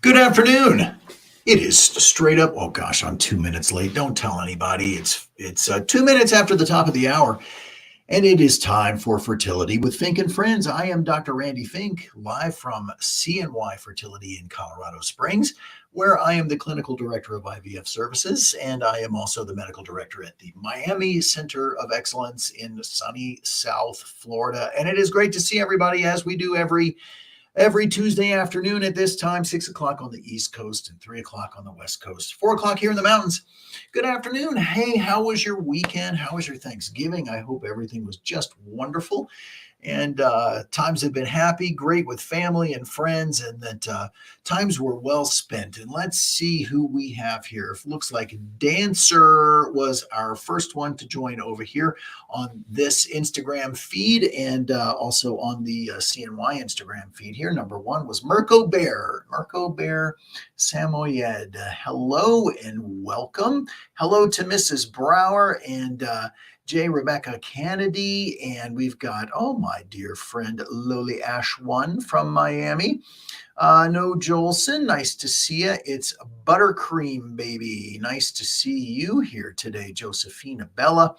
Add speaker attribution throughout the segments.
Speaker 1: Good afternoon. It is straight up. Oh gosh, I'm 2 minutes late. Don't tell anybody. It's 2 minutes after the top of the hour, and it is time for Fertility with Fink and Friends. I am Dr. Randy Fink, live from CNY Fertility in Colorado Springs, where I am the clinical director of IVF services, and I am also the medical director at the Miami Center of Excellence in sunny South Florida. And it is great to see everybody as we do every Tuesday afternoon at this time, 6 o'clock on the East Coast and 3 o'clock on the West Coast, 4 o'clock here in the mountains. Good afternoon. Hey, how was your weekend? How was your Thanksgiving? I hope everything was just wonderful. And times have been happy, great with family and friends, and that times were well spent. And let's see who we have here. It looks like Dancer was our first one to join over here on this Instagram feed and also on the CNY Instagram feed here. Number one was Mirko Bear Samoyed. Hello and welcome. Hello to Mrs. Brower and J. Rebecca Kennedy, and we've got, oh, my dear friend, Loli Ash One from Miami. No Jolson, nice to see you. It's Buttercream, baby. Nice to see you here today, Josephina Bella.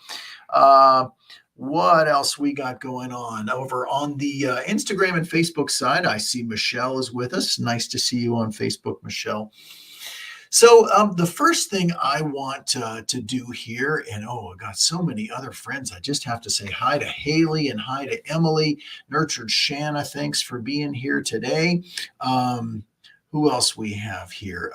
Speaker 1: What else we got going on over on the Instagram and Facebook side? I see Michelle is with us. Nice to see you on Facebook, Michelle. So the first thing I want to do here, and I got so many other friends. I just have to say hi to Haley and hi to Emily. Nurtured Shanna, thanks for being here today. Who else we have here?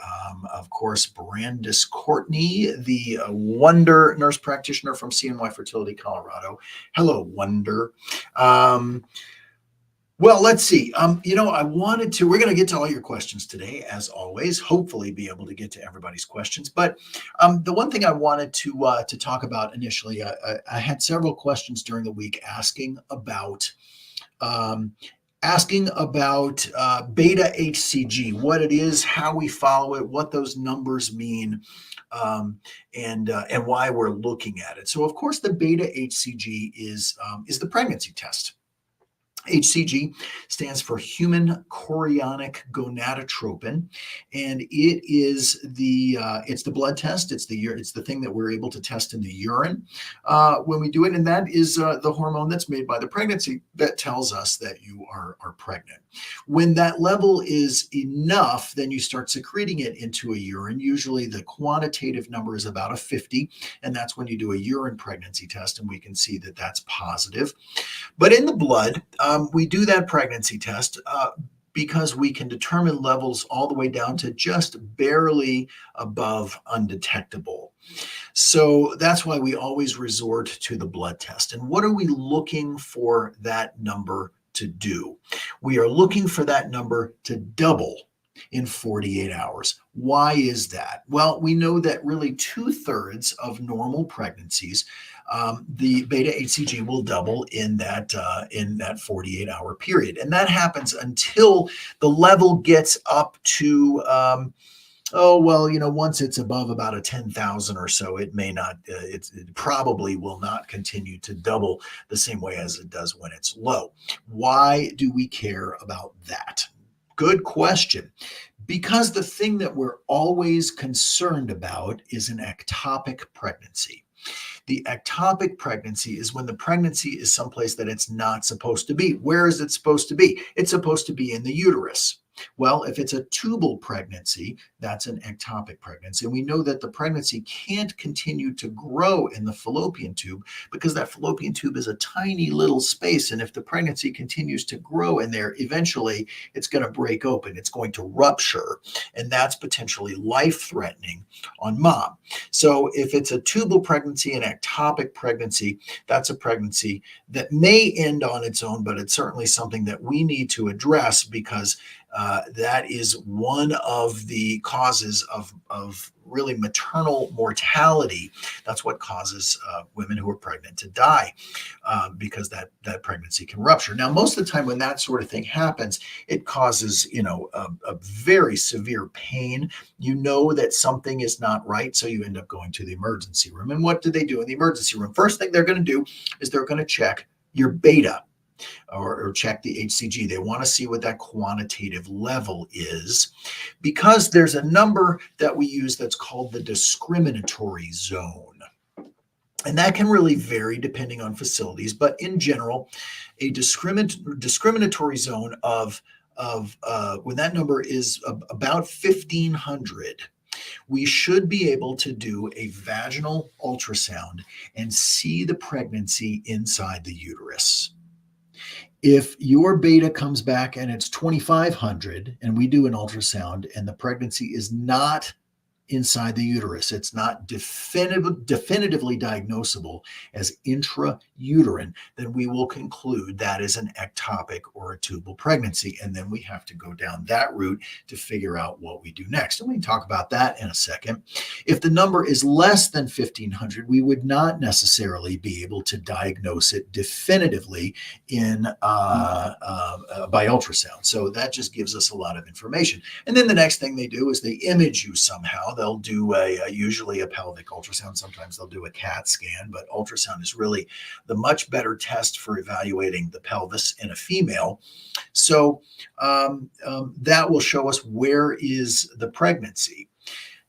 Speaker 1: Of course, Brandis Courtney, the Wonder nurse practitioner from CNY Fertility, Colorado. Hello, Wonder. Well, let's see. We're going to get to all your questions today, as always, hopefully be able to get to everybody's questions. But the one thing I wanted to talk about initially, I had several questions during the week asking about beta HCG, what it is, how we follow it, what those numbers mean, and why we're looking at it. So, of course, the beta HCG is the pregnancy test. HCG stands for human chorionic gonadotropin, and it's the blood test. It's the thing that we're able to test in the urine when we do it, and that is the hormone that's made by the pregnancy that tells us that you are pregnant. When that level is enough, then you start secreting it into a urine. Usually, the quantitative number is about a 50, and that's when you do a urine pregnancy test, and we can see that that's positive. But in the blood, we do that pregnancy test because we can determine levels all the way down to just barely above undetectable. So that's why we always resort to the blood test. And what are we looking for that number to do? We are looking for that number to double in 48 hours. Why is that? Well, we know that really 2/3 of normal pregnancies, the beta HCG will double in that 48-hour period, and that happens until the level gets up to once it's above about a 10,000 or so, it may not, it probably will not continue to double the same way as it does when it's low. Why do we care about that? Good question. Because the thing that we're always concerned about is an ectopic pregnancy. The ectopic pregnancy is when the pregnancy is someplace that it's not supposed to be. Where is it supposed to be? It's supposed to be in the uterus. Well, if it's a tubal pregnancy, that's an ectopic pregnancy. And we know that the pregnancy can't continue to grow in the fallopian tube because that fallopian tube is a tiny little space. And if the pregnancy continues to grow in there, eventually it's going to break open. It's going to rupture. And that's potentially life-threatening on mom. So if it's a tubal pregnancy, an ectopic pregnancy, that's a pregnancy that may end on its own, but it's certainly something that we need to address because that is one of the causes of really maternal mortality. That's what causes women who are pregnant to die because that pregnancy can rupture. Now, most of the time when that sort of thing happens, it causes, a very severe pain. You know that something is not right, so you end up going to the emergency room. And what do they do in the emergency room? First thing they're going to do is they're going to check your beta. or check the HCG. They want to see what that quantitative level is, because there's a number that we use that's called the discriminatory zone. And that can really vary depending on facilities, but in general, a discriminatory zone of when that number is about 1,500, we should be able to do a vaginal ultrasound and see the pregnancy inside the uterus. If your beta comes back and it's 2,500 and we do an ultrasound and the pregnancy is not inside the uterus, it's not definitively diagnosable as intrauterine, then we will conclude that is an ectopic or a tubal pregnancy. And then we have to go down that route to figure out what we do next. And we can talk about that in a second. If the number is less than 1,500, we would not necessarily be able to diagnose it definitively by ultrasound. So that just gives us a lot of information. And then the next thing they do is they image you somehow. They'll do usually a pelvic ultrasound. Sometimes they'll do a CAT scan, but ultrasound is really the much better test for evaluating the pelvis in a female. So that will show us where is the pregnancy.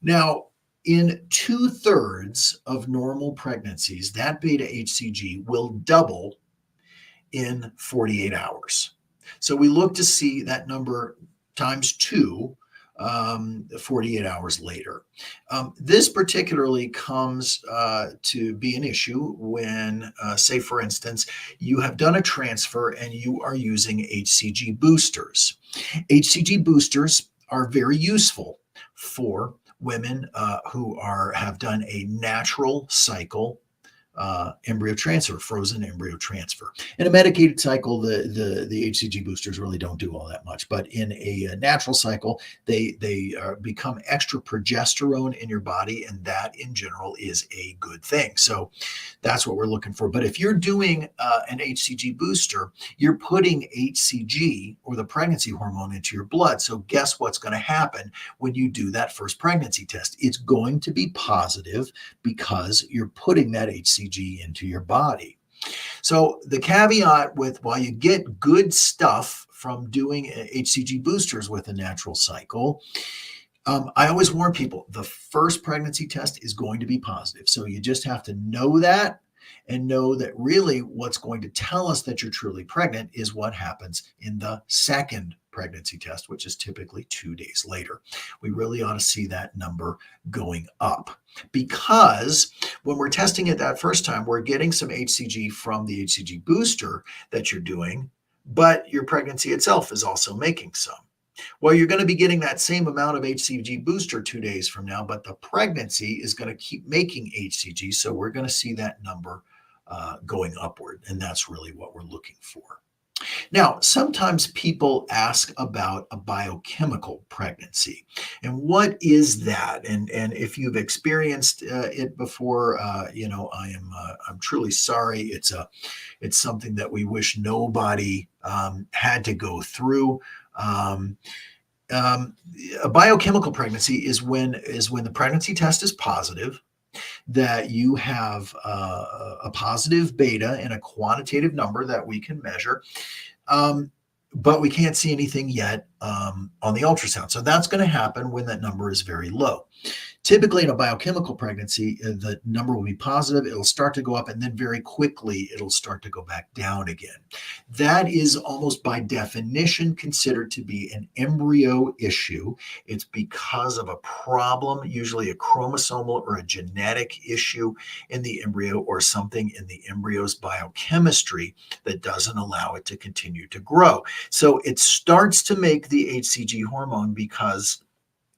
Speaker 1: Now, in 2/3 of normal pregnancies, that beta HCG will double in 48 hours. So we look to see that number times 2 48 hours later. This particularly comes to be an issue when, say, for instance, you have done a transfer and you are using HCG boosters. HCG boosters are very useful for women who have done a natural cycle embryo transfer, frozen embryo transfer. In a medicated cycle, the HCG boosters really don't do all that much. But in a natural cycle, they become extra progesterone in your body, and that in general is a good thing. So that's what we're looking for. But if you're doing an HCG booster, you're putting HCG, or the pregnancy hormone, into your blood. So guess what's going to happen when you do that first pregnancy test? It's going to be positive because you're putting that HCG into your body. So the caveat with, while you get good stuff from doing HCG boosters with a natural cycle, I always warn people, the first pregnancy test is going to be positive. So you just have to know that, and know that really what's going to tell us that you're truly pregnant is what happens in the second pregnancy test, which is typically 2 days later. We really ought to see that number going up, because when we're testing it that first time, we're getting some HCG from the HCG booster that you're doing, but your pregnancy itself is also making some. Well, you're going to be getting that same amount of HCG booster 2 days from now, but the pregnancy is going to keep making HCG. So we're going to see that number going upward. And that's really what we're looking for. Now, sometimes people ask about a biochemical pregnancy, and what is that? And if you've experienced it before, I'm truly sorry. It's something that we wish nobody had to go through. A biochemical pregnancy is when the pregnancy test is positive, that you have a positive beta and a quantitative number that we can measure, but we can't see anything yet on the ultrasound. So that's going to happen when that number is very low. Typically in a biochemical pregnancy, the number will be positive, it'll start to go up, and then very quickly it'll start to go back down again. That is almost by definition considered to be an embryo issue. It's because of a problem, usually a chromosomal or a genetic issue in the embryo, or something in the embryo's biochemistry that doesn't allow it to continue to grow. So it starts to make the HCG hormone because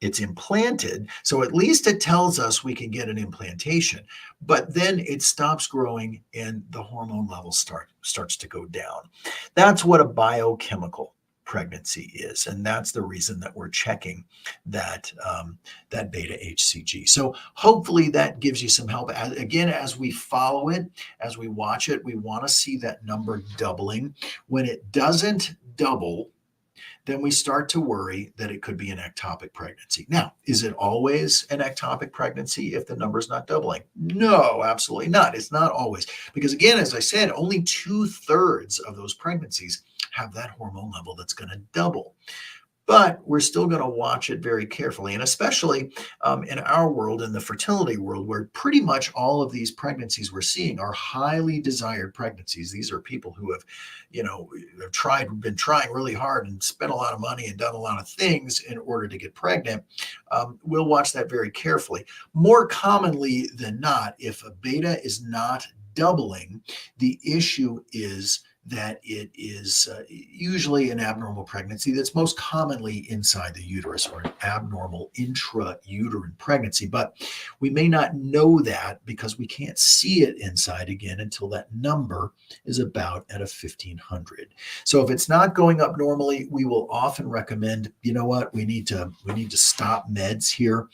Speaker 1: it's implanted. So at least it tells us we can get an implantation, but then it stops growing and the hormone level starts to go down. That's what a biochemical pregnancy is. And that's the reason that we're checking that beta HCG. So hopefully that gives you some help. Again, as we follow it, as we watch it, we want to see that number doubling. When it doesn't double, then we start to worry that it could be an ectopic pregnancy. Now, is it always an ectopic pregnancy if the number is not doubling? No, absolutely not. It's not always. Because again, as I said, only 2/3 of those pregnancies have that hormone level that's going to double. But we're still going to watch it very carefully. And especially in our world, in the fertility world, where pretty much all of these pregnancies we're seeing are highly desired pregnancies. These are people who have, been trying really hard and spent a lot of money and done a lot of things in order to get pregnant. We'll watch that very carefully. More commonly than not, if a beta is not doubling, the issue is that it is usually an abnormal pregnancy that's most commonly inside the uterus, or an abnormal intrauterine pregnancy. But we may not know that because we can't see it inside again until that number is about at a 1,500. So if it's not going up normally, we will often recommend, you know what, we need to stop meds here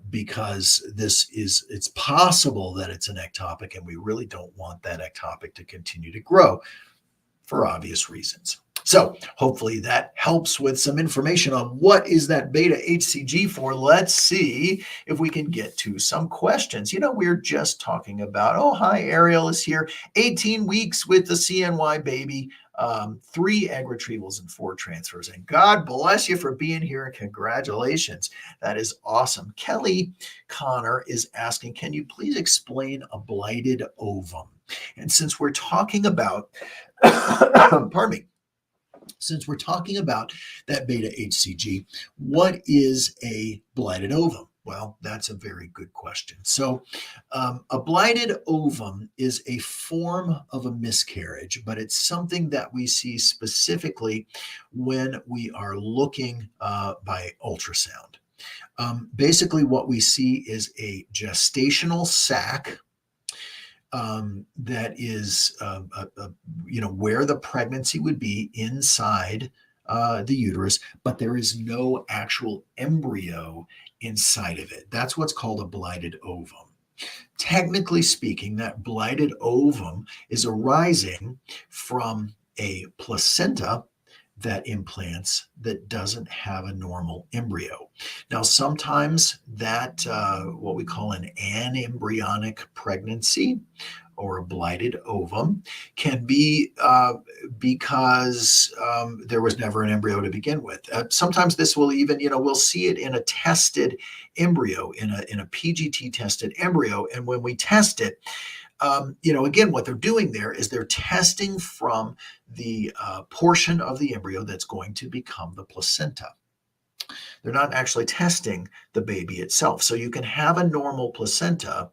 Speaker 1: because it's possible that it's an ectopic, and we really don't want that ectopic to continue to grow, for obvious reasons. So hopefully that helps with some information on what is that beta HCG for. Let's see if we can get to some questions. We're just talking about, oh, hi, Ariel is here. 18 weeks with the CNY baby, 3 egg retrievals and 4 transfers. And God bless you for being here, and congratulations. That is awesome. Kelly Connor is asking, can you please explain a blighted ovum? And since we're talking about, pardon me, since we're talking about that beta HCG, what is a blighted ovum? Well, that's a very good question. So a blighted ovum is a form of a miscarriage, but it's something that we see specifically when we are looking by ultrasound. Basically, what we see is a gestational sac that is, where the pregnancy would be inside the uterus, but there is no actual embryo inside of it. That's what's called a blighted ovum. Technically speaking, that blighted ovum is arising from a placenta that implants that doesn't have a normal embryo. Now, sometimes that what we call an anembryonic pregnancy or a blighted ovum can be because there was never an embryo to begin with. Sometimes this will even, we'll see it in a tested embryo, in a PGT tested embryo. And when we test it, again, what they're doing there is they're testing from the portion of the embryo that's going to become the placenta. They're not actually testing the baby itself. So you can have a normal placenta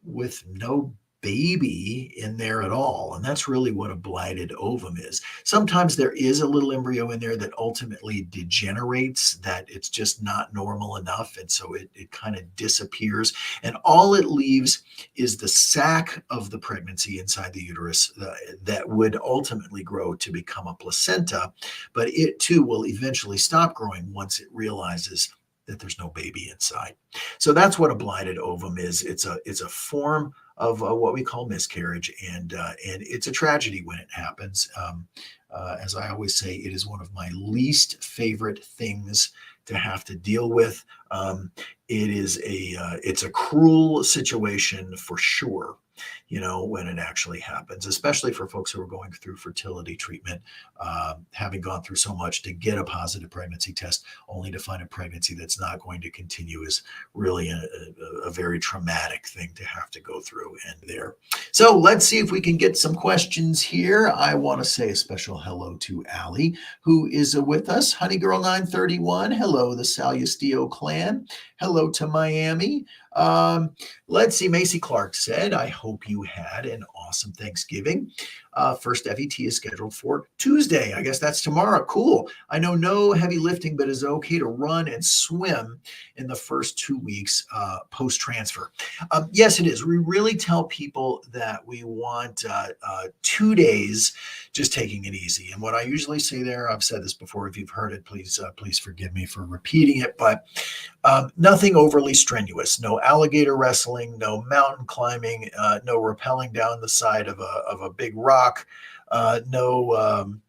Speaker 1: with no baby in there at all. And that's really what a blighted ovum is. Sometimes there is a little embryo in there that ultimately degenerates, that it's just not normal enough. And so it kind of disappears. And all it leaves is the sac of the pregnancy inside the uterus that would ultimately grow to become a placenta. But it too will eventually stop growing once it realizes that there's no baby inside. So that's what a blighted ovum is. It's a form of what we call miscarriage, and it's a tragedy when it happens. As I always say, it is one of my least favorite things to have to deal with. It's a cruel situation for sure, when it actually happens, especially for folks who are going through fertility treatment, having gone through so much to get a positive pregnancy test, only to find a pregnancy that's not going to continue, is really a very traumatic thing to have to go through. And there. So let's see if we can get some questions here. I want to say a special hello to Allie, who is with us. Honey Girl 931. Hello, the Salustio clan. Hello to Miami. Let's see. Macy Clark said, I hope you had an awesome Thanksgiving. First FET is scheduled for Tuesday. I guess that's tomorrow. Cool. I know no heavy lifting, but is it okay to run and swim in the first 2 weeks post-transfer? Yes, it is. We really tell people that we want 2 days just taking it easy. And what I usually say there, I've said this before, if you've heard it, please forgive me for repeating it, but nothing overly strenuous. No alligator wrestling, no mountain climbing, no rappelling down the side of a big rock, no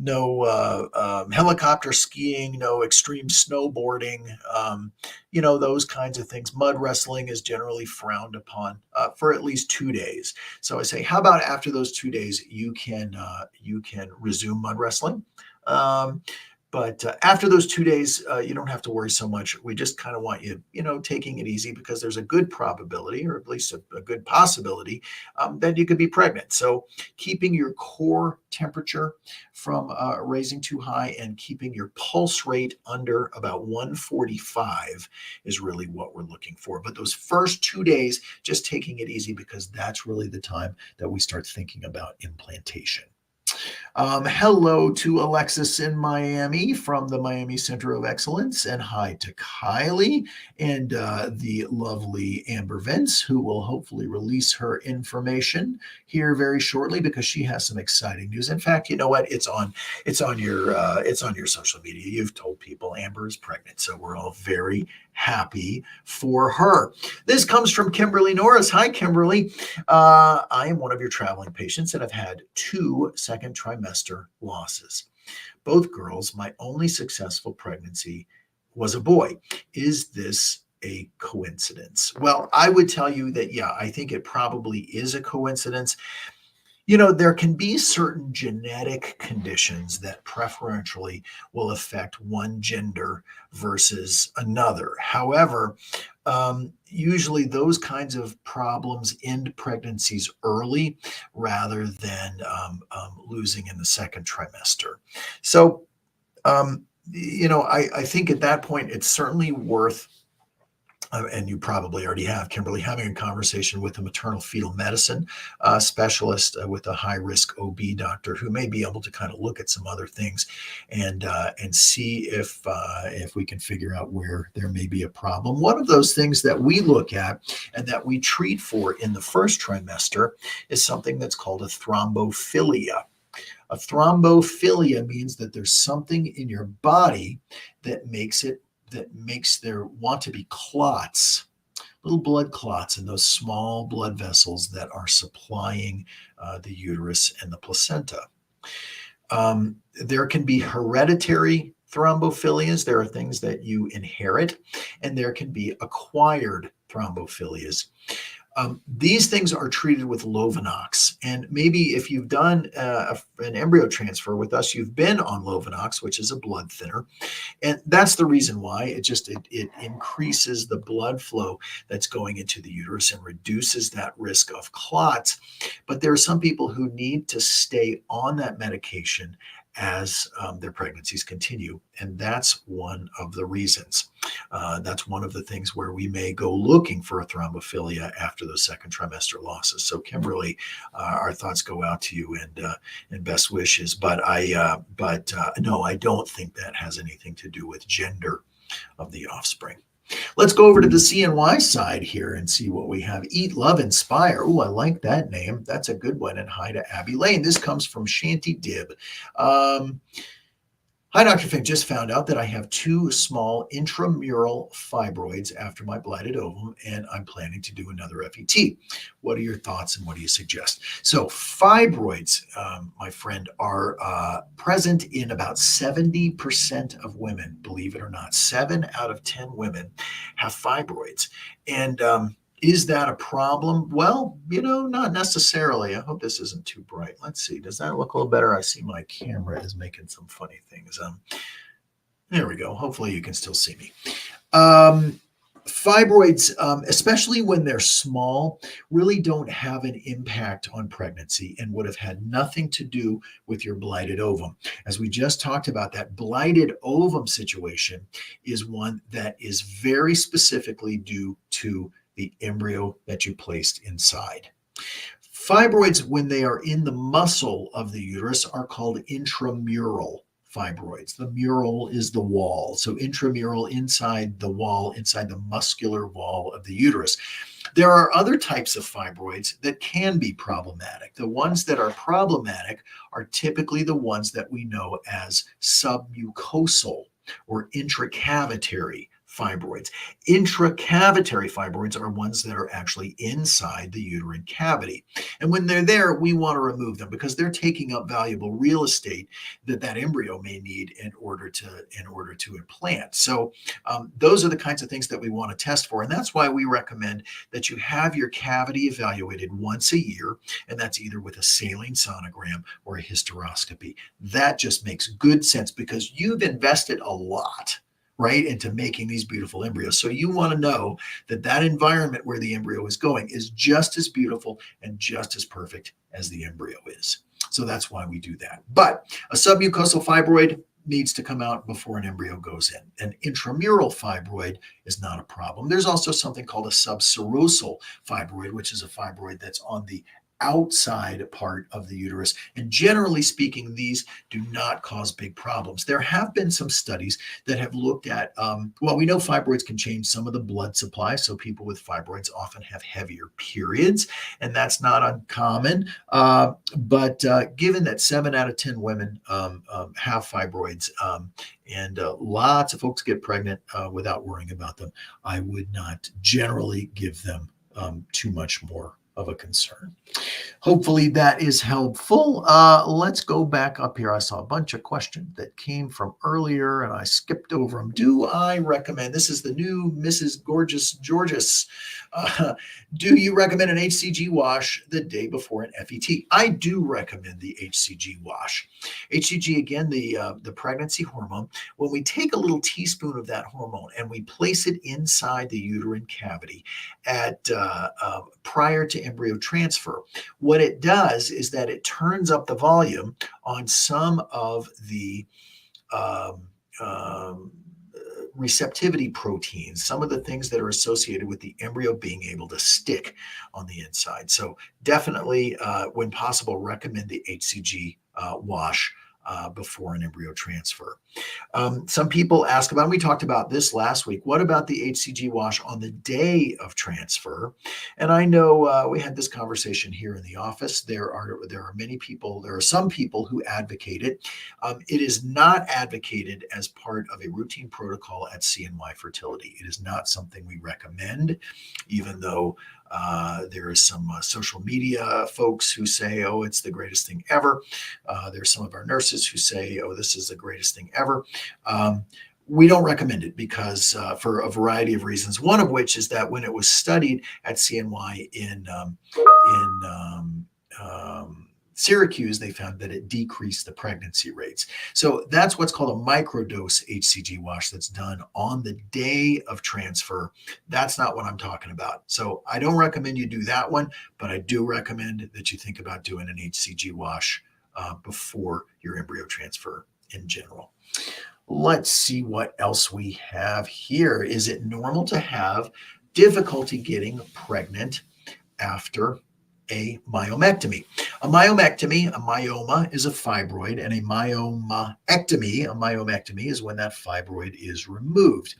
Speaker 1: no helicopter skiing, no extreme snowboarding, those kinds of things. Mud wrestling is generally frowned upon for at least 2 days. So I say, how about after those 2 days, you can resume mud wrestling. Um, but after those 2 days, you don't have to worry so much. We just kind of want you, taking it easy because there's a good probability, or at least a good possibility, that you could be pregnant. So keeping your core temperature from raising too high and keeping your pulse rate under about 145 is really what we're looking for. But those first 2 days, just taking it easy because that's really the time that we start thinking about implantation. Hello to Alexis in Miami from the Miami Center of Excellence, and hi to Kylie and the lovely Amber Vince, who will hopefully release her information here very shortly because she has some exciting news. In fact, you know what? It's on your social media. You've told people Amber is pregnant, so we're all very happy for her. This comes from Kimberly Norris. Hi, Kimberly. I am one of your traveling patients and have had 2 second trimester losses. Both girls, my only successful pregnancy was a boy. Is this a coincidence? Well, I would tell you that, yeah, I think it probably is a coincidence. There can be certain genetic conditions that preferentially will affect one gender versus another. However, usually those kinds of problems end pregnancies early rather than losing in the second trimester. So, I think at that point, it's certainly worth and you probably already have, Kimberly, having a conversation with a maternal fetal medicine specialist with a high risk OB doctor who may be able to kind of look at some other things and see if we can figure out where there may be a problem. One of those things that we look at and that we treat for in the first trimester is something that's called a thrombophilia. A thrombophilia means that there's something in your body that makes there want to be clots, little blood clots in those small blood vessels that are supplying the uterus and the placenta. There can be hereditary thrombophilias. There are things that you inherit, and there can be acquired thrombophilias. These things are treated with Lovenox. And maybe if you've done an embryo transfer with us, you've been on Lovenox, which is a blood thinner. And that's the reason why it increases the blood flow that's going into the uterus and reduces that risk of clots. But there are some people who need to stay on that medication as their pregnancies continue. And that's one of the reasons. That's one of the things where we may go looking for a thrombophilia after those second trimester losses. So, Kimberly, our thoughts go out to you and best wishes. But no, I don't think that has anything to do with gender of the offspring. Let's go over to the CNY side here and see what we have. Eat, Love, Inspire. Oh, I like that name. That's a good one. And hi to Abby Lane. This comes from Shanty Dib. Hi, Dr. Fink. Just found out that I have 2 small intramural fibroids after my blighted ovum, and I'm planning to do another FET. What are your thoughts and what do you suggest? So fibroids, my friend, are present in about 70% of women, believe it or not. 7 out of 10 women have fibroids. And is that a problem? Well, not necessarily. I hope this isn't too bright. Let's see. Does that look a little better? I see my camera is making some funny things. There we go. Hopefully you can still see me. Fibroids, especially when they're small, really don't have an impact on pregnancy and would have had nothing to do with your blighted ovum. As we just talked about, that blighted ovum situation is one that is very specifically due to the embryo that you placed inside. Fibroids, when they are in the muscle of the uterus, are called intramural fibroids. The mural is the wall. So intramural, inside the wall, inside the muscular wall of the uterus. There are other types of fibroids that can be problematic. The ones that are problematic are typically the ones that we know as submucosal or intracavitary fibroids. Intracavitary fibroids are ones that are actually inside the uterine cavity. And when they're there, we want to remove them because they're taking up valuable real estate that embryo may need in order to implant. So those are the kinds of things that we want to test for. And that's why we recommend that you have your cavity evaluated once a year, and that's either with a saline sonogram or a hysteroscopy. That just makes good sense because you've invested a lot, right, into making these beautiful embryos. So you want to know that that environment where the embryo is going is just as beautiful and just as perfect as the embryo is. So that's why we do that. But a submucosal fibroid needs to come out before an embryo goes in. An intramural fibroid is not a problem. There's also something called a subserosal fibroid, which is a fibroid that's on the outside part of the uterus. And generally speaking, these do not cause big problems. There have been some studies that have looked at, well, we know fibroids can change some of the blood supply. So people with fibroids often have heavier periods, and that's not uncommon. But given that 7 out of 10 women have fibroids, and lots of folks get pregnant without worrying about them, I would not generally give them too much more of a concern. Hopefully that is helpful. Let's go back up here. I saw a bunch of questions that came from earlier and I skipped over them. Do I recommend, this is the new Mrs. Gorgeous Georges, do you recommend an HCG wash the day before an FET? I do recommend the HCG wash. HCG, again, the pregnancy hormone. When we take a little teaspoon of that hormone and we place it inside the uterine cavity at prior to embryo transfer, what it does is that it turns up the volume on some of the receptivity proteins, some of the things that are associated with the embryo being able to stick on the inside. So definitely, when possible, recommend the HCG wash before an embryo transfer. Some people ask about, and we talked about this last week, what about the HCG wash on the day of transfer? And I know we had this conversation here in the office. There are many people, there are some people who advocate it. It is not advocated as part of a routine protocol at CNY Fertility. It is not something we recommend, even though there is some social media folks who say, oh, it's the greatest thing ever. There's some of our nurses who say, oh, this is the greatest thing ever. We don't recommend it because for a variety of reasons, one of which is that when it was studied at CNY in Syracuse, they found that it decreased the pregnancy rates. So that's what's called a microdose HCG wash that's done on the day of transfer. That's not what I'm talking about. So I don't recommend you do that one, but I do recommend that you think about doing an HCG wash before your embryo transfer in general. Let's see what else we have here. Is it normal to have difficulty getting pregnant after a myomectomy? A myoma is a fibroid, and a myomectomy is when that fibroid is removed.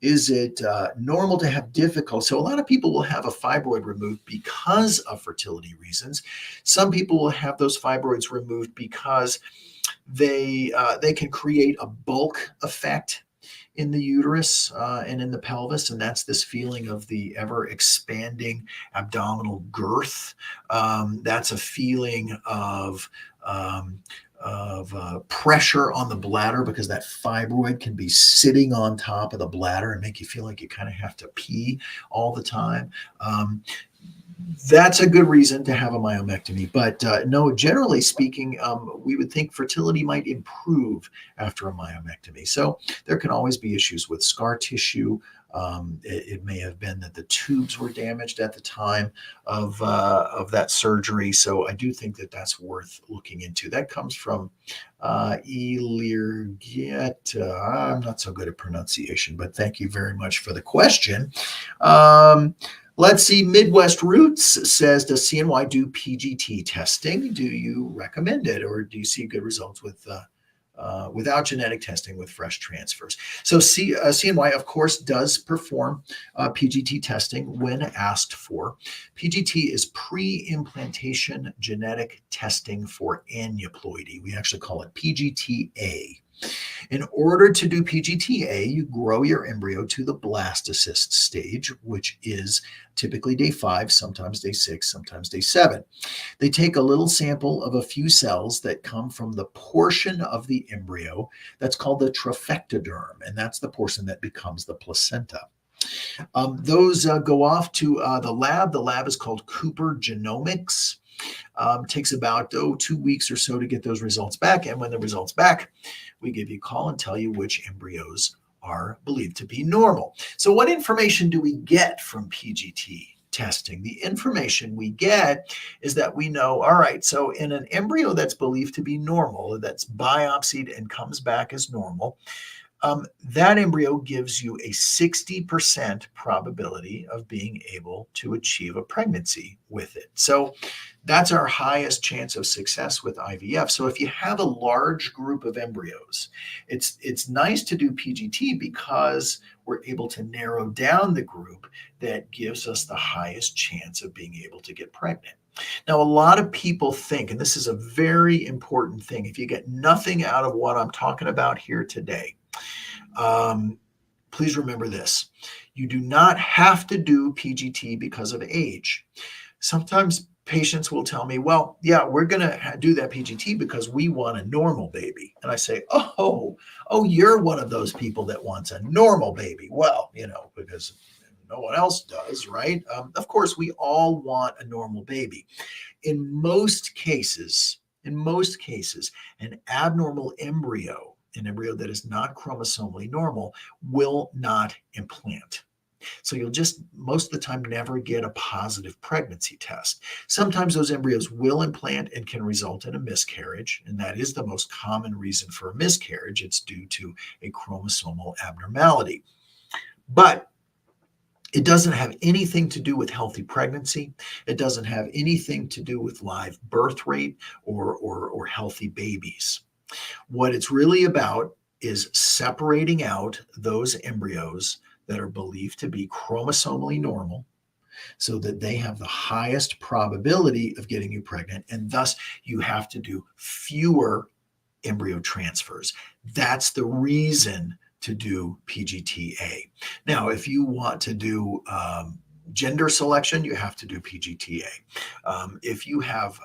Speaker 1: Is it normal to have difficulty? So a lot of people will have a fibroid removed because of fertility reasons. Some people will have those fibroids removed because they can create a bulk effect in the uterus and in the pelvis, and that's this feeling of the ever expanding abdominal girth. That's a feeling of pressure on the bladder because that fibroid can be sitting on top of the bladder and make you feel like you kind of have to pee all the time. That's a good reason to have a myomectomy. But no, generally speaking, we would think fertility might improve after a myomectomy. So there can always be issues with scar tissue. It may have been that the tubes were damaged at the time of that surgery. So I do think that that's worth looking into. That comes from Ilirget. I'm not so good at pronunciation, but thank you very much for the question. Let's see. Midwest Roots says, does CNY do PGT testing? Do you recommend it, or do you see good results with without genetic testing with fresh transfers? So CNY, of course, does perform PGT testing when asked for. PGT is pre-implantation genetic testing for aneuploidy. We actually call it PGT-A. In order to do PGTA, you grow your embryo to the blastocyst stage, which is typically day 5, sometimes day 6, sometimes day 7. They take a little sample of a few cells that come from the portion of the embryo that's called the trophectoderm, and that's the portion that becomes the placenta. Those go off to the lab. The lab is called Cooper Genomics. Takes about 2 weeks or so to get those results back. And when the results back, we give you a call and tell you which embryos are believed to be normal. So what information do we get from PGT testing? The information we get is that we know, all right, so in an embryo that's believed to be normal, that's biopsied and comes back as normal, that embryo gives you a 60% probability of being able to achieve a pregnancy with it. So that's our highest chance of success with IVF. So if you have a large group of embryos, it's nice to do PGT because we're able to narrow down the group that gives us the highest chance of being able to get pregnant. Now, a lot of people think, and this is a very important thing, if you get nothing out of what I'm talking about here today, please remember this. You do not have to do PGT because of age. Sometimes patients will tell me, well, yeah, we're going to do that PGT because we want a normal baby. And I say, oh, you're one of those people that wants a normal baby. Well, because no one else does, right? Of course, we all want a normal baby. In most cases, an abnormal embryo, an embryo that is not chromosomally normal, will not implant. So you'll just most of the time never get a positive pregnancy test. Sometimes those embryos will implant and can result in a miscarriage, and that is the most common reason for a miscarriage. It's due to a chromosomal abnormality. But it doesn't have anything to do with healthy pregnancy. It doesn't have anything to do with live birth rate or healthy babies. What it's really about is separating out those embryos that are believed to be chromosomally normal so that they have the highest probability of getting you pregnant, and thus you have to do fewer embryo transfers. That's the reason to do PGTA. Now, if you want to do gender selection, you have to do PGTA. If you have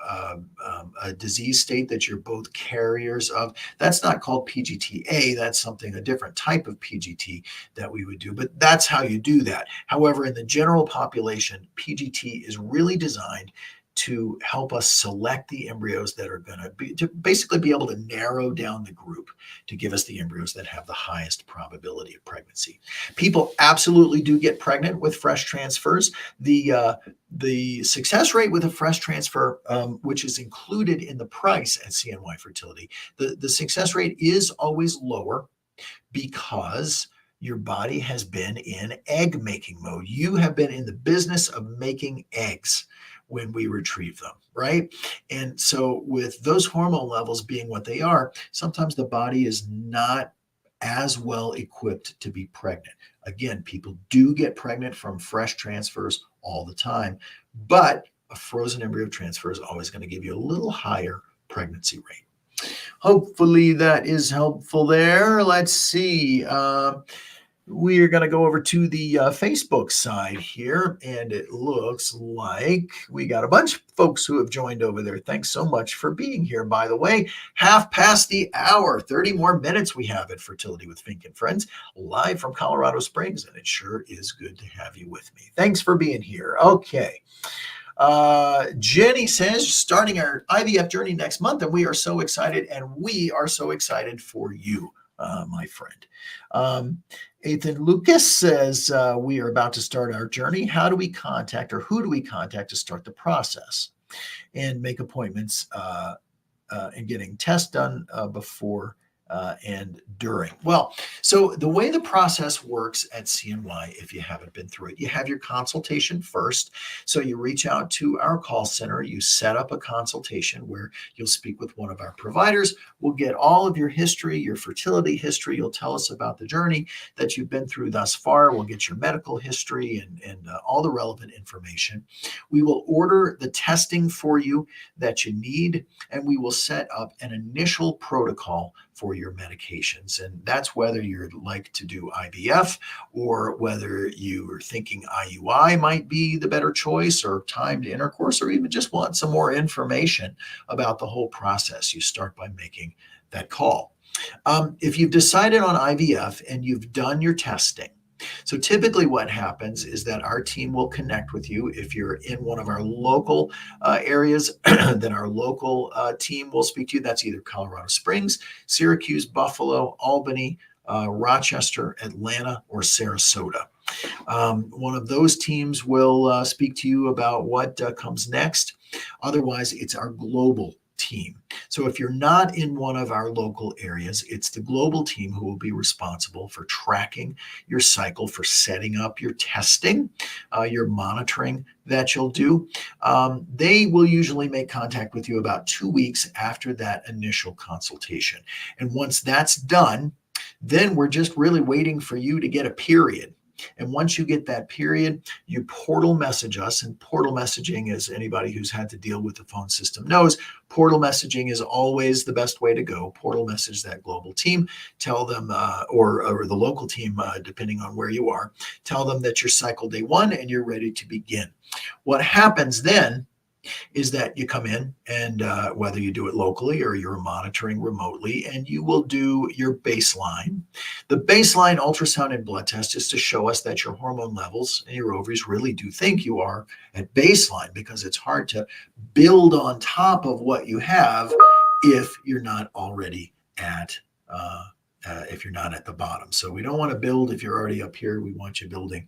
Speaker 1: a disease state that you're both carriers of, that's not called PGTA. That's a different type of PGT that we would do, but that's how you do that. However, in the general population, PGT is really designed to help us select the embryos that are going to basically be able to narrow down the group to give us the embryos that have the highest probability of pregnancy. People absolutely do get pregnant with fresh transfers. The success rate with a fresh transfer, which is included in the price at CNY Fertility, the success rate is always lower because your body has been in egg making mode. You have been in the business of making eggs when we retrieve them, right? And so with those hormone levels being what they are, sometimes the body is not as well equipped to be pregnant. Again, people do get pregnant from fresh transfers all the time, but a frozen embryo transfer is always going to give you a little higher pregnancy rate. Hopefully that is helpful there. Let's see. We are going to go over to the Facebook side here, and it looks like we got a bunch of folks who have joined over there. Thanks so much for being here, by the way. 1/2 past, 30 more minutes we have at Fertility with Fink and Friends, live from Colorado Springs, and it sure is good to have you with me. Thanks for being here. Okay. Jenny says, starting our IVF journey next month, and we are so excited, and we are so excited for you, my friend. Ethan Lucas says, we are about to start our journey. How do we contact, or who do we contact to start the process and make appointments and getting tests done before and during? Well, so the way the process works at CNY, if you haven't been through it, you have your consultation first. So you reach out to our call center, you set up a consultation where you'll speak with one of our providers. We'll get all of your history, your fertility history. You'll tell us about the journey that you've been through thus far. We'll get your medical history and all the relevant information. We will order the testing for you that you need, and we will set up an initial protocol for your medications. And that's whether you'd like to do IVF or whether you are thinking IUI might be the better choice, or timed intercourse, or even just want some more information about the whole process. You start by making that call. If you've decided on IVF and you've done your testing, so typically what happens is that our team will connect with you. If you're in one of our local areas, then our local team will speak to you. That's either Colorado Springs, Syracuse, Buffalo, Albany, Rochester, Atlanta, or Sarasota. One of those teams will speak to you about what comes next. Otherwise, it's our global team. So if you're not in one of our local areas, it's the global team who will be responsible for tracking your cycle, for setting up your testing, your monitoring that you'll do. They will usually make contact with you about 2 weeks after that initial consultation. And once that's done, then we're just really waiting for you to get a period. And once you get that period, you portal message us. And portal messaging, as anybody who's had to deal with the phone system knows, portal messaging is always the best way to go. Portal message that global team, tell them, or the local team, depending on where you are, tell them that you're cycle day 1 and you're ready to begin. What happens then is that you come in, and whether you do it locally or you're monitoring remotely, and you will do your baseline. The baseline ultrasound and blood test is to show us that your hormone levels and your ovaries really do think you are at baseline, because it's hard to build on top of what you have if you're not already at if you're not at the bottom. So we don't want to build if you're already up here. We want you building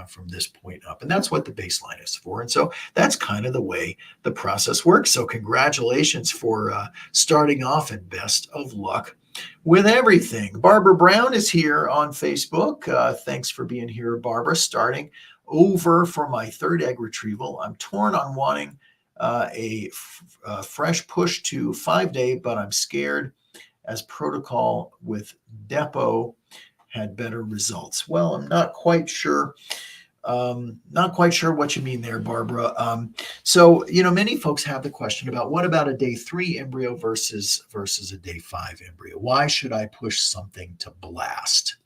Speaker 1: from this point up. And that's what the baseline is for. And so that's kind of the way the process works. So congratulations for starting off, and best of luck with everything. Barbara Brown is here on Facebook. Thanks for being here, Barbara. Starting over for my 3rd egg retrieval. I'm torn on wanting a fresh push to 5-day, but I'm scared as protocol with Depo had better results. Well, I'm not quite sure. Not quite sure what you mean there, Barbara. So, many folks have the question about, what about a day 3 embryo versus a day 5 embryo? Why should I push something to blast?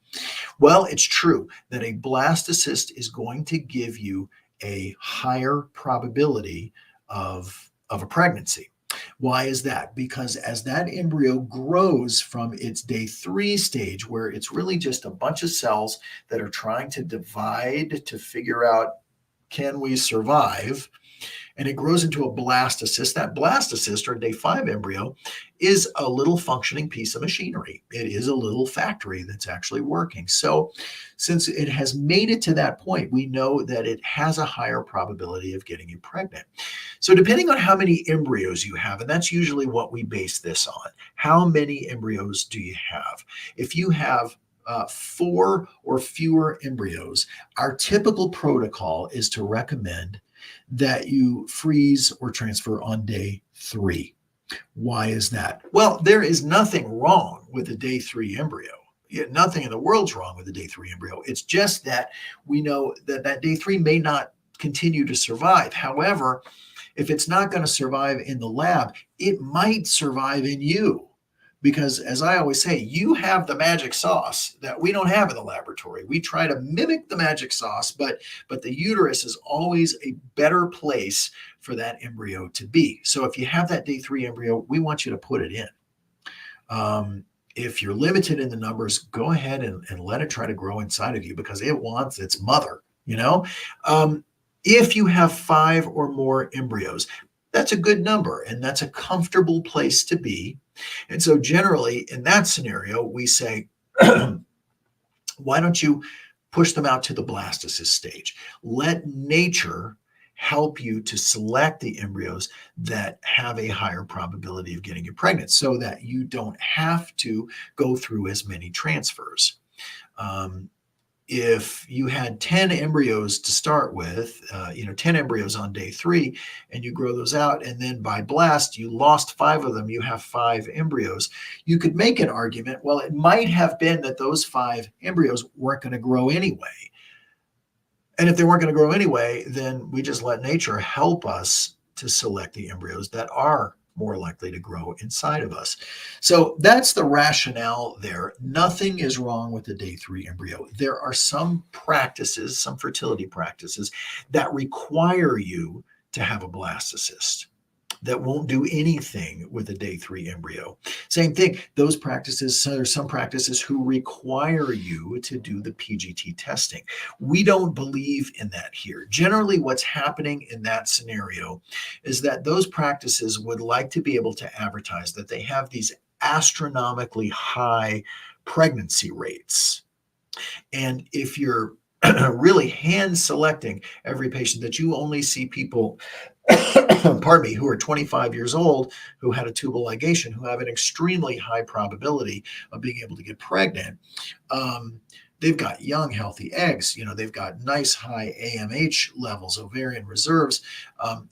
Speaker 1: Well, it's true that a blastocyst is going to give you a higher probability of a pregnancy. Why is that? Because as that embryo grows from its day 3 stage, where it's really just a bunch of cells that are trying to divide to figure out, can we survive? And it grows into a blastocyst. That blastocyst, or day 5 embryo, is a little functioning piece of machinery. It is a little factory that's actually working. So since it has made it to that point, we know that it has a higher probability of getting you pregnant. So depending on how many embryos you have, and that's usually what we base this on, how many embryos do you have? If you have 4 or fewer embryos, our typical protocol is to recommend that you freeze or transfer on day 3. Why is that? Well, there is nothing wrong with a day 3 embryo. Nothing in the world's wrong with a day 3 embryo. It's just that we know that day 3 may not continue to survive. However, if it's not going to survive in the lab, it might survive in you. Because as I always say, you have the magic sauce that we don't have in the laboratory. We try to mimic the magic sauce, but the uterus is always a better place for that embryo to be. So if you have that day 3 embryo, we want you to put it in. If you're limited in the numbers, go ahead and let it try to grow inside of you, because it wants its mother, If you have 5 or more embryos, that's a good number, and that's a comfortable place to be. And so generally in that scenario, we say, why don't you push them out to the blastocyst stage? Let nature help you to select the embryos that have a higher probability of getting you pregnant, so that you don't have to go through as many transfers. If you had 10 embryos to start with, 10 embryos on day 3, and you grow those out, and then by blast, you lost 5 of them, you have 5 embryos, you could make an argument, well, it might have been that those 5 embryos weren't going to grow anyway. And if they weren't going to grow anyway, then we just let nature help us to select the embryos that are more likely to grow inside of us. So that's the rationale there. Nothing is wrong with the day 3 embryo. There are some practices, some fertility practices that require you to have a blastocyst that won't do anything with a day 3 embryo. Same thing, those practices, so there's some practices who require you to do the PGT testing. We don't believe in that here. Generally, what's happening in that scenario is that those practices would like to be able to advertise that they have these astronomically high pregnancy rates. And if you're really hand selecting every patient, that you only see people pardon me, who are 25 years old, who had a tubal ligation, who have an extremely high probability of being able to get pregnant. They've got young, healthy eggs. They've got nice high AMH levels, ovarian reserves.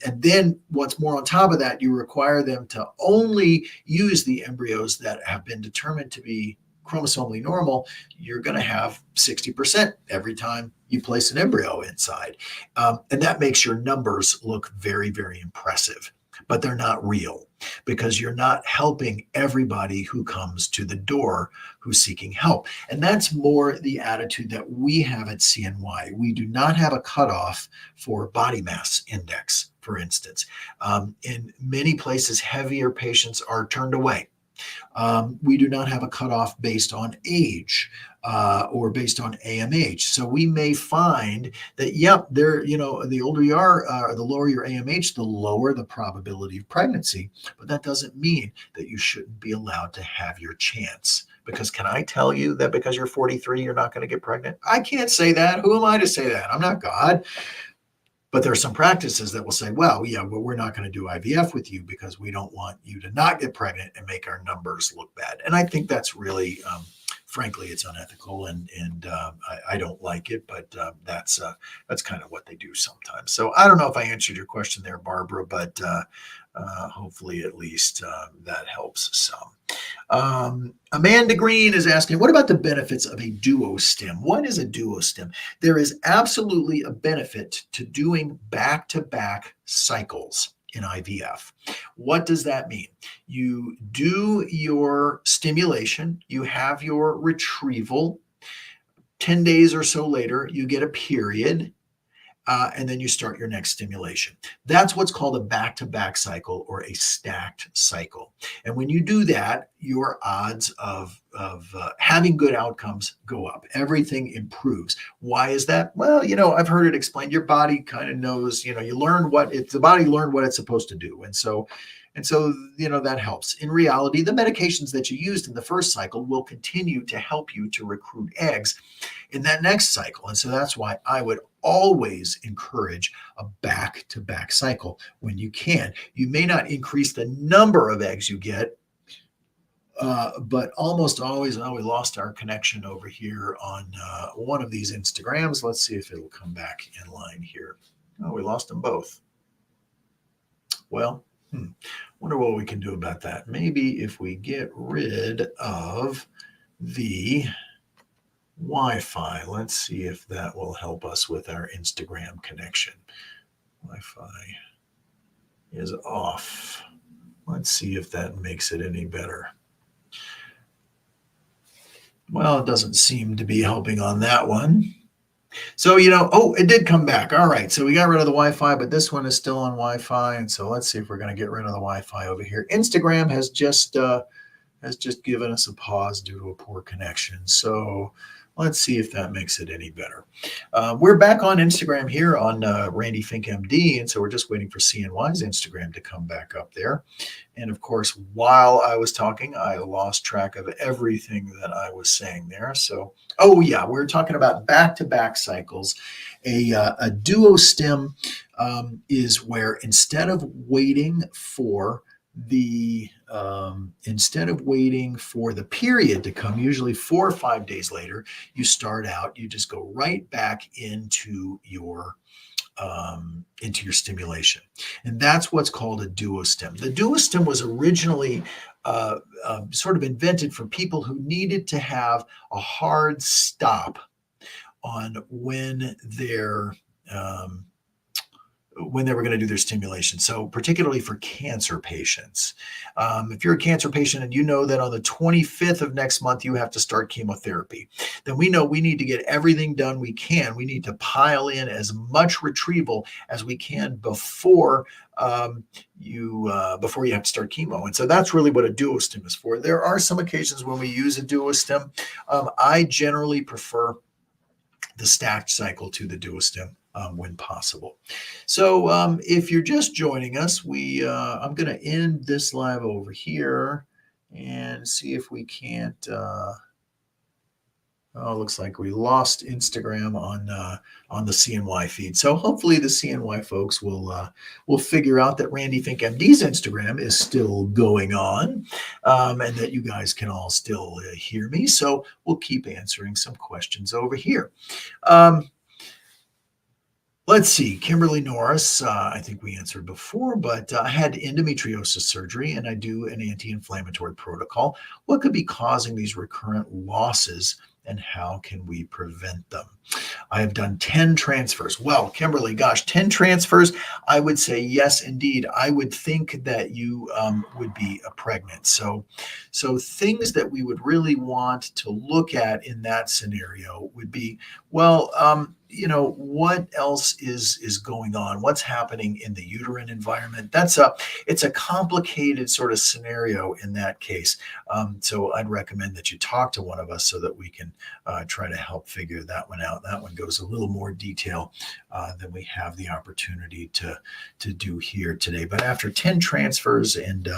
Speaker 1: And then what's more on top of that, you require them to only use the embryos that have been determined to be chromosomally normal. You're going to have 60% every time you place an embryo inside. And that makes your numbers look very, very impressive, but they're not real because you're not helping everybody who comes to the door who's seeking help. And that's more the attitude that we have at CNY. We do not have a cutoff for body mass index, for instance. In many places, heavier patients are turned away. We do not have a cutoff based on age or based on AMH. So we may find that, the older you are, the lower your AMH, the lower the probability of pregnancy. But that doesn't mean that you shouldn't be allowed to have your chance. Because can I tell you that because you're 43, you're not going to get pregnant? I can't say that. Who am I to say that? I'm not God. But there are some practices that will say, well, we're not going to do IVF with you because we don't want you to not get pregnant and make our numbers look bad. And I think that's really, frankly, it's unethical, and I don't like it. But that's kind of what they do sometimes. So I don't know if I answered your question there, Barbara, but hopefully at least that helps some. Amanda Green is asking, what about the benefits of a duostim? What is a duostim? There is absolutely a benefit to doing back-to-back cycles in IVF. What does that mean? You do your stimulation, you have your retrieval, 10 days or so later, you get a period, and then you start your next stimulation. That's what's called a back-to-back cycle or a stacked cycle. And when you do that, your odds of having good outcomes go up. Everything improves. Why is that? Well, I've heard it explained. Your body kind of knows, the body learned what it's supposed to do. And so, that helps. In reality, the medications that you used in the first cycle will continue to help you to recruit eggs in that next cycle. And so that's why I would always encourage a back-to-back cycle when you can. You may not increase the number of eggs you get, but almost always, we lost our connection over here on one of these Instagrams. Let's see if it'll come back in line here. Oh, we lost them both. Well, wonder what we can do about that. Maybe if we get rid of the Wi-Fi, let's see if that will help us with our Instagram connection. Wi-Fi is off. Let's see if that makes it any better. Well, it doesn't seem to be helping on that one. So, it did come back. All right. So we got rid of the Wi-Fi, but this one is still on Wi-Fi. And so let's see if we're going to get rid of the Wi-Fi over here. Instagram has just given us a pause due to a poor connection. So let's see if that makes it any better. We're back on Instagram here on Randy Fink MD. And so we're just waiting for CNY's Instagram to come back up there. And of course, while I was talking, I lost track of everything that I was saying there. So, we're talking about back-to-back cycles. A duostim is where instead of waiting for the period to come, usually 4 or 5 days later, you just go right back into your stimulation. And that's what's called a duostim. The duostim was originally sort of invented for people who needed to have a hard stop on when their when they were going to do their stimulation. So particularly for cancer patients, if you're a cancer patient and you know that on the 25th of next month you have to start chemotherapy, then we know we need to get everything done we can. We need to pile in as much retrieval as we can before you have to start chemo. And so that's really what a duostim is for. There are some occasions when we use a duostim. I generally prefer the stacked cycle to the duostim when possible. So if you're just joining us, I'm going to end this live over here and see if we can't. Oh, looks like we lost Instagram on the CNY feed. So hopefully the CNY folks will figure out that Randy Fink MD's Instagram is still going on, and that you guys can all still hear me. So we'll keep answering some questions over here. Let's see, Kimberly Norris, I think we answered before, but I had endometriosis surgery and I do an anti-inflammatory protocol. What could be causing these recurrent losses and how can we prevent them? I have done 10 transfers. Well, Kimberly, gosh, 10 transfers. I would say yes, indeed. I would think that you would be pregnant. So things that we would really want to look at in that scenario would be, well, what else is going on? What's happening in the uterine environment? It's a complicated sort of scenario in that case. So I'd recommend that you talk to one of us so that we can try to help figure that one out. That one goes a little more detail than we have the opportunity to do here today. But after 10 transfers, and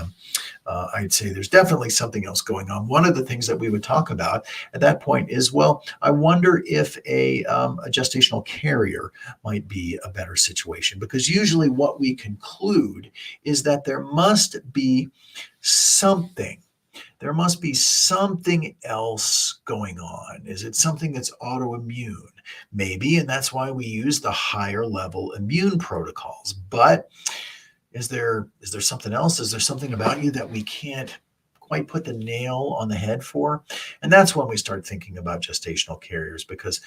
Speaker 1: I'd say there's definitely something else going on. One of the things that we would talk about at that point is, well, I wonder if a gestational carrier might be a better situation, because usually what we conclude is that there must be something. There must be something else going on. Is it something that's autoimmune? Maybe, and that's why we use the higher level immune protocols. But is there something else? Is there something about you that we can't quite put the nail on the head for? And that's when we start thinking about gestational carriers, because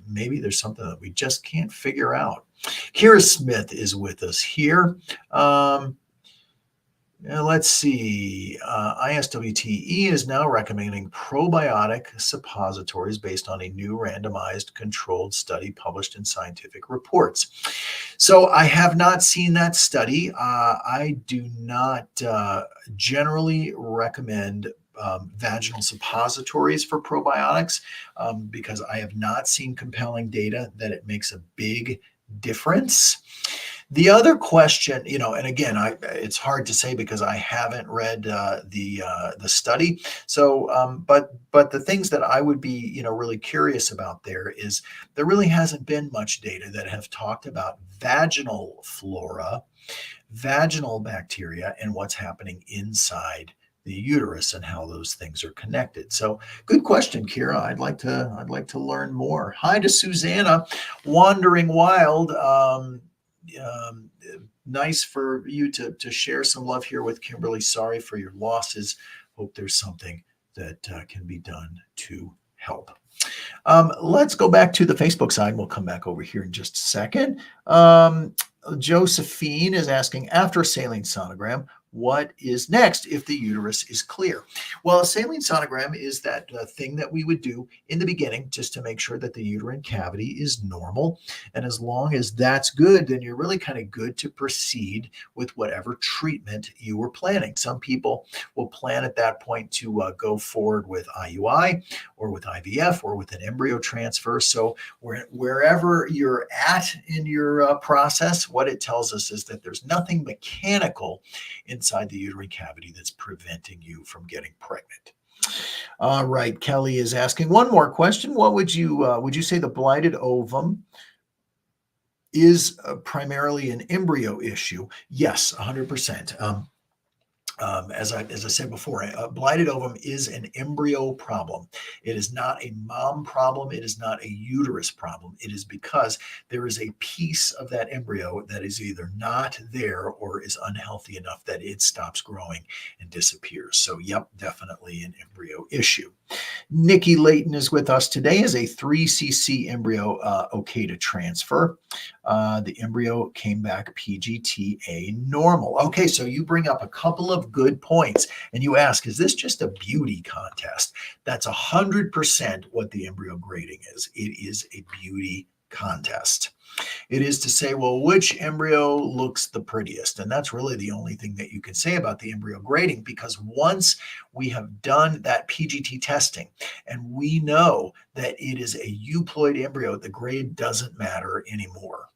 Speaker 1: maybe there's something that we just can't figure out. Kira Smith is with us here. Let's see. ISWTE is now recommending probiotic suppositories based on a new randomized controlled study published in Scientific Reports. So I have not seen that study. I do not generally recommend vaginal suppositories for probiotics because I have not seen compelling data that it makes a big difference. The other question, and again, it's hard to say because I haven't read the study. So, but the things that I would be, really curious about there is there really hasn't been much data that have talked about vaginal flora, vaginal bacteria, and what's happening inside the uterus and how those things are connected. So, good question, Kira. I'd like to learn more. Hi to Susanna, Wandering Wild. Nice for you to share some love here with Kimberly. Sorry for your losses. Hope there's something that can be done to help. Let's go back to the Facebook side. We'll come back over here in just a second. Josephine is asking, after a saline sonogram, what is next if the uterus is clear? Well, a saline sonogram is that thing that we would do in the beginning just to make sure that the uterine cavity is normal. And as long as that's good, then you're really kind of good to proceed with whatever treatment you were planning. Some people will plan at that point to go forward with IUI or with IVF or with an embryo transfer. So wherever you're at in your process, what it tells us is that there's nothing mechanical inside the uterine cavity that's preventing you from getting pregnant. All right, Kelly is asking one more question. What would you say the blighted ovum is primarily an embryo issue? Yes, 100%. As I said before, a blighted ovum is an embryo problem. It is not a mom problem. It is not a uterus problem. It is because there is a piece of that embryo that is either not there or is unhealthy enough that it stops growing and disappears. So, yep, definitely an embryo issue. Nikki Layton is with us today. Is a 3cc embryo okay to transfer? The embryo came back PGTA normal. Okay, so you bring up a couple of good points and you ask, is this just a beauty contest? That's 100% what the embryo grading is. It is a beauty contest. It is to say, well, which embryo looks the prettiest? And that's really the only thing that you can say about the embryo grading, because once we have done that PGT testing and we know that it is a euploid embryo, the grade doesn't matter anymore.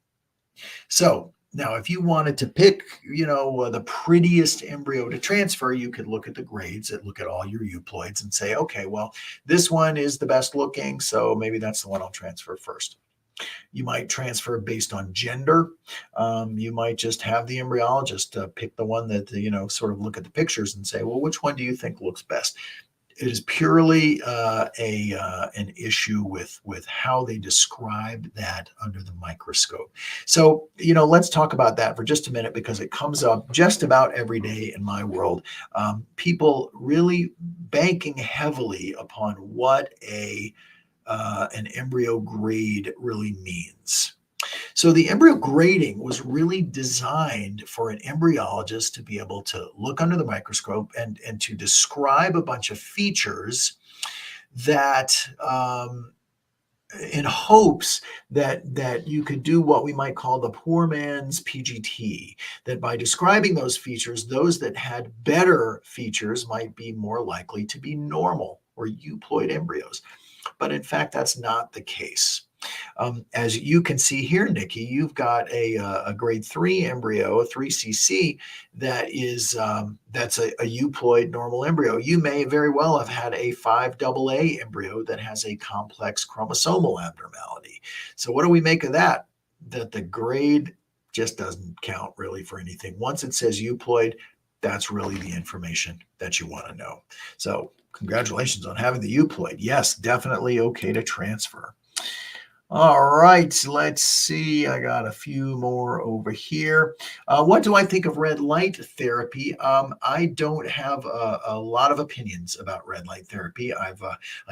Speaker 1: So now, if you wanted to pick, the prettiest embryo to transfer, you could look at the grades and look at all your euploids and say, okay, well, this one is the best looking, so maybe that's the one I'll transfer first. You might transfer based on gender. You might just have the embryologist pick the one that, sort of look at the pictures and say, well, which one do you think looks best? It is purely an issue with how they describe that under the microscope. So, let's talk about that for just a minute, because it comes up just about every day in my world. People really banking heavily upon what an embryo grade really means. So the embryo grading was really designed for an embryologist to be able to look under the microscope and to describe a bunch of features that in hopes that you could do what we might call the poor man's PGT, that by describing those features, those that had better features might be more likely to be normal or euploid embryos. But in fact, that's not the case. As you can see here, Nikki, you've got a grade 3 embryo, a 3cc, that's a euploid normal embryo. You may very well have had a 5AA embryo that has a complex chromosomal abnormality. So what do we make of that? That the grade just doesn't count really for anything. Once it says euploid, that's really the information that you want to know. So congratulations on having the euploid. Yes, definitely okay to transfer. All right, let's see. I got a few more over here. What do I think of red light therapy? I don't have a lot of opinions about red light therapy. I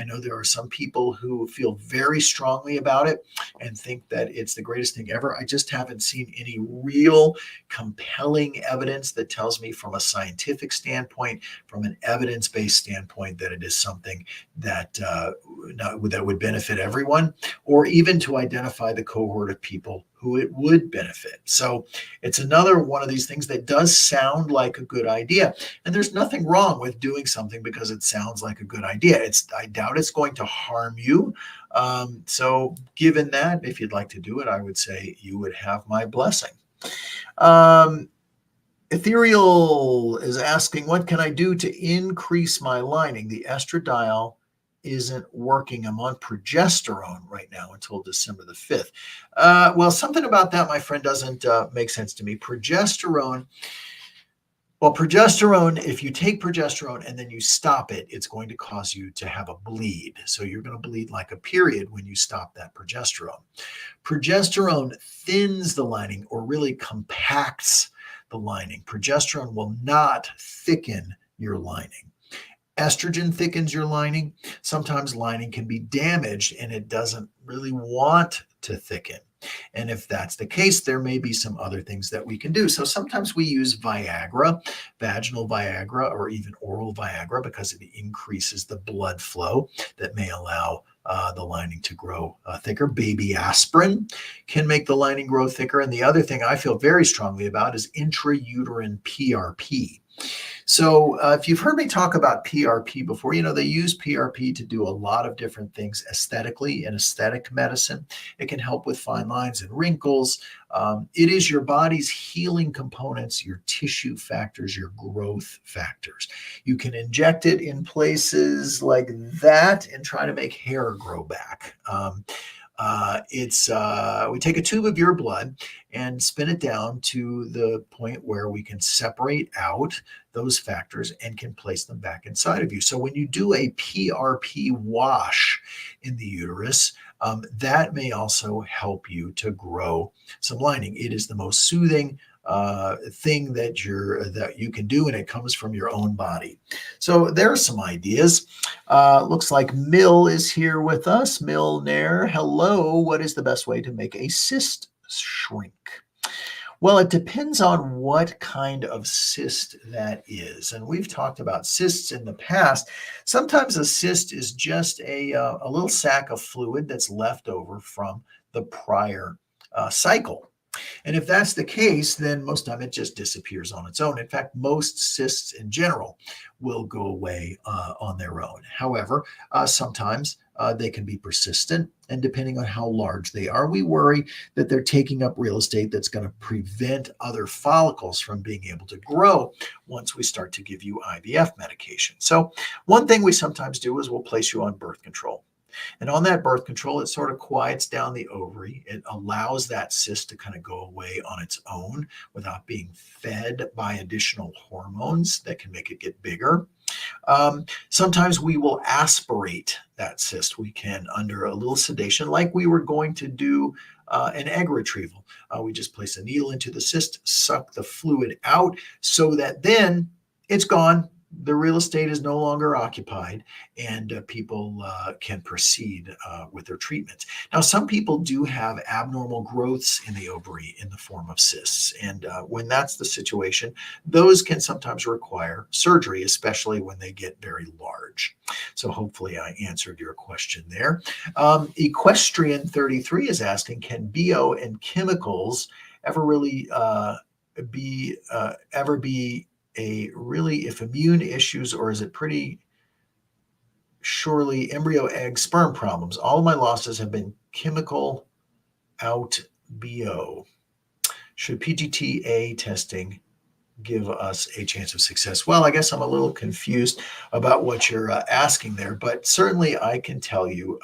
Speaker 1: know there are some people who feel very strongly about it and think that it's the greatest thing ever. I just haven't seen any real compelling evidence that tells me from a scientific standpoint, from an evidence-based standpoint, that it is something that would benefit everyone, or even to identify the cohort of people who it would benefit. So it's another one of these things that does sound like a good idea. And there's nothing wrong with doing something because it sounds like a good idea. I doubt it's going to harm you. So given that, if you'd like to do it, I would say you would have my blessing. Ethereal is asking, what can I do to increase my lining? The estradiol isn't working. I'm on progesterone right now until December the 5th. Well, something about that, my friend, doesn't make sense to me. Progesterone, if you take progesterone and then you stop it, it's going to cause you to have a bleed. So you're going to bleed like a period when you stop that progesterone. Progesterone thins the lining, or really compacts the lining. Progesterone will not thicken your lining. Estrogen thickens your lining. Sometimes lining can be damaged and it doesn't really want to thicken. And if that's the case, there may be some other things that we can do. So sometimes we use Viagra, vaginal Viagra, or even oral Viagra, because it increases the blood flow that may allow the lining to grow thicker. Baby aspirin can make the lining grow thicker. And the other thing I feel very strongly about is intrauterine PRP. So if you've heard me talk about PRP before, they use PRP to do a lot of different things aesthetically in aesthetic medicine. It can help with fine lines and wrinkles. It is your body's healing components, your tissue factors, your growth factors. You can inject it in places like that and try to make hair grow back. We take a tube of your blood and spin it down to the point where we can separate out those factors and can place them back inside of you. So when you do a PRP wash in the uterus, that may also help you to grow some lining. It is the most soothing thing that you can do, and it comes from your own body. So there are some ideas. Looks like Mill is here with us. Mill Nair, hello. What is the best way to make a cyst shrink? Well, it depends on what kind of cyst that is. And we've talked about cysts in the past. Sometimes a cyst is just a little sack of fluid that's left over from the prior cycle. And if that's the case, then most of it just disappears on its own. In fact, most cysts in general will go away on their own. However, sometimes they can be persistent, and depending on how large they are, we worry that they're taking up real estate that's going to prevent other follicles from being able to grow once we start to give you IVF medication. So one thing we sometimes do is we'll place you on birth control. And on that birth control, it sort of quiets down the ovary. It allows that cyst to kind of go away on its own without being fed by additional hormones that can make it get bigger. Sometimes we will aspirate that cyst. We can, under a little sedation, like we were going to do an egg retrieval. We just place a needle into the cyst, suck the fluid out so that then it's gone. The real estate is no longer occupied, and people can proceed with their treatments. Now, some people do have abnormal growths in the ovary in the form of cysts. And when that's the situation, those can sometimes require surgery, especially when they get very large. So hopefully I answered your question there. Equestrian33 is asking, can BO and chemicals ever really be if immune issues, or is it pretty surely embryo, egg, sperm problems? All of my losses have been chemical out BO. Should PGTA testing give us a chance of success? Well, I guess I'm a little confused about what you're asking there, but certainly I can tell you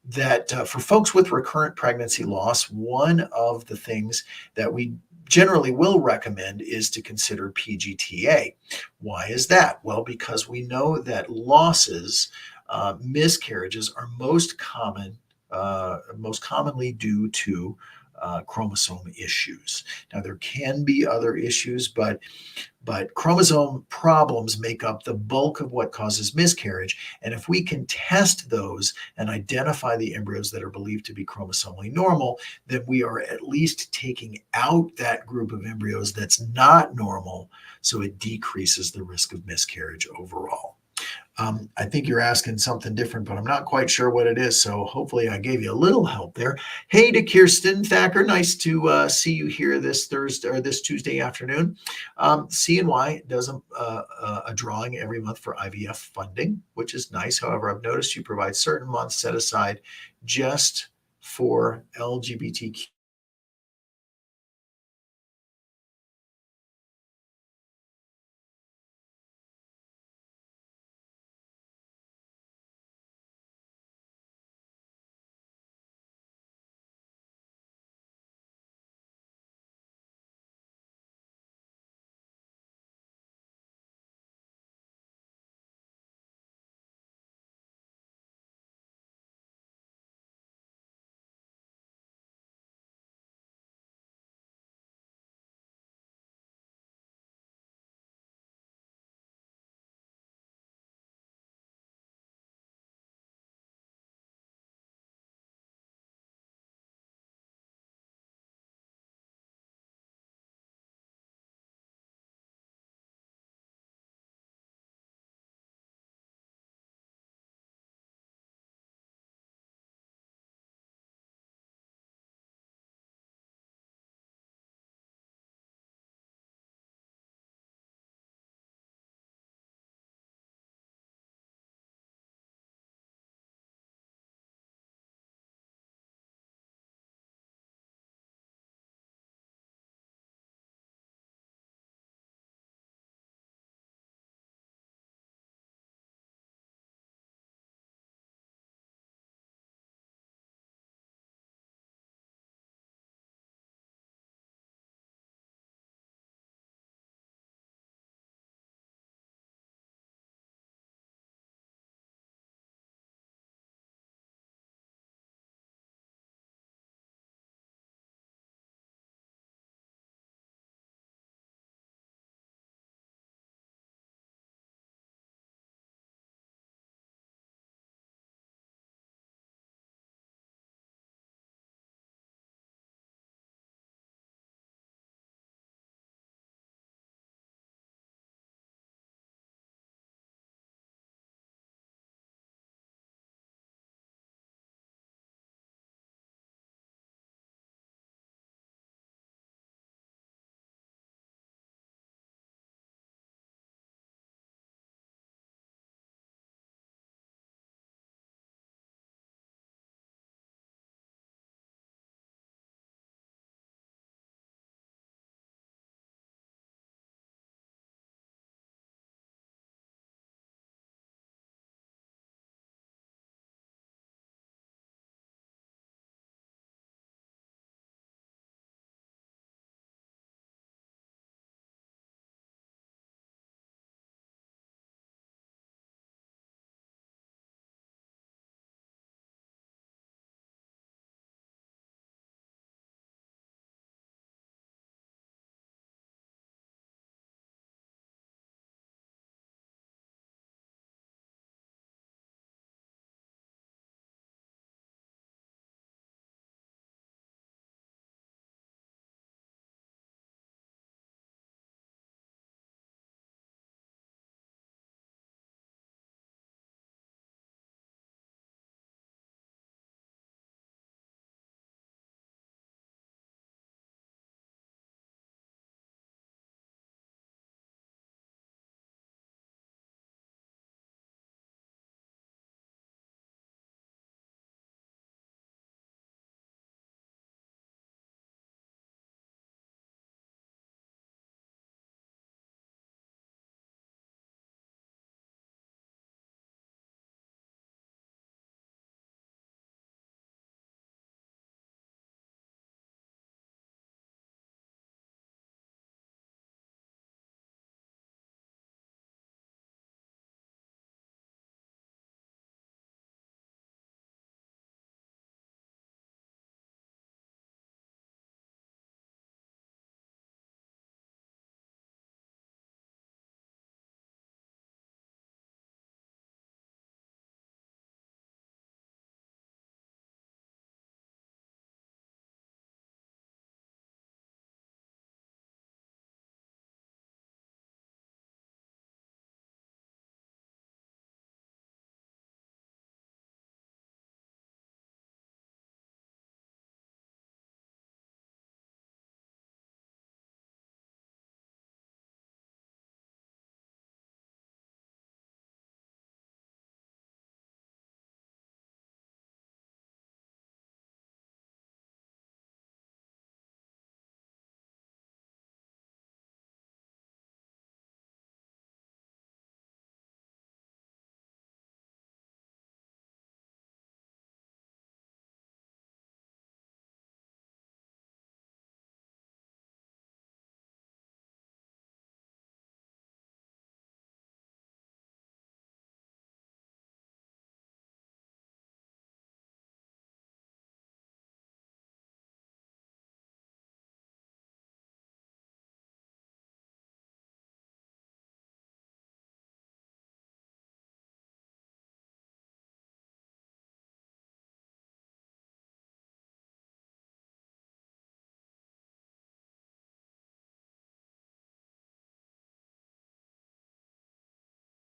Speaker 1: that for folks with recurrent pregnancy loss, one of the things that we generally will recommend is to consider PGTA. Why is that? Well, because we know that losses, miscarriages are most commonly due to chromosome issues. Now, there can be other issues, but chromosome problems make up the bulk of what causes miscarriage. And if we can test those and identify the embryos that are believed to be chromosomally normal, then we are at least taking out that group of embryos that's not normal, so it decreases the risk of miscarriage overall. I think you're asking something different, but I'm not quite sure what it is. So hopefully I gave you a little help there. Hey to Kirsten Thacker, nice to see you here this Thursday or this Tuesday afternoon. CNY does a drawing every month for IVF funding, which is nice. However, I've noticed you provide certain months set aside just for LGBTQ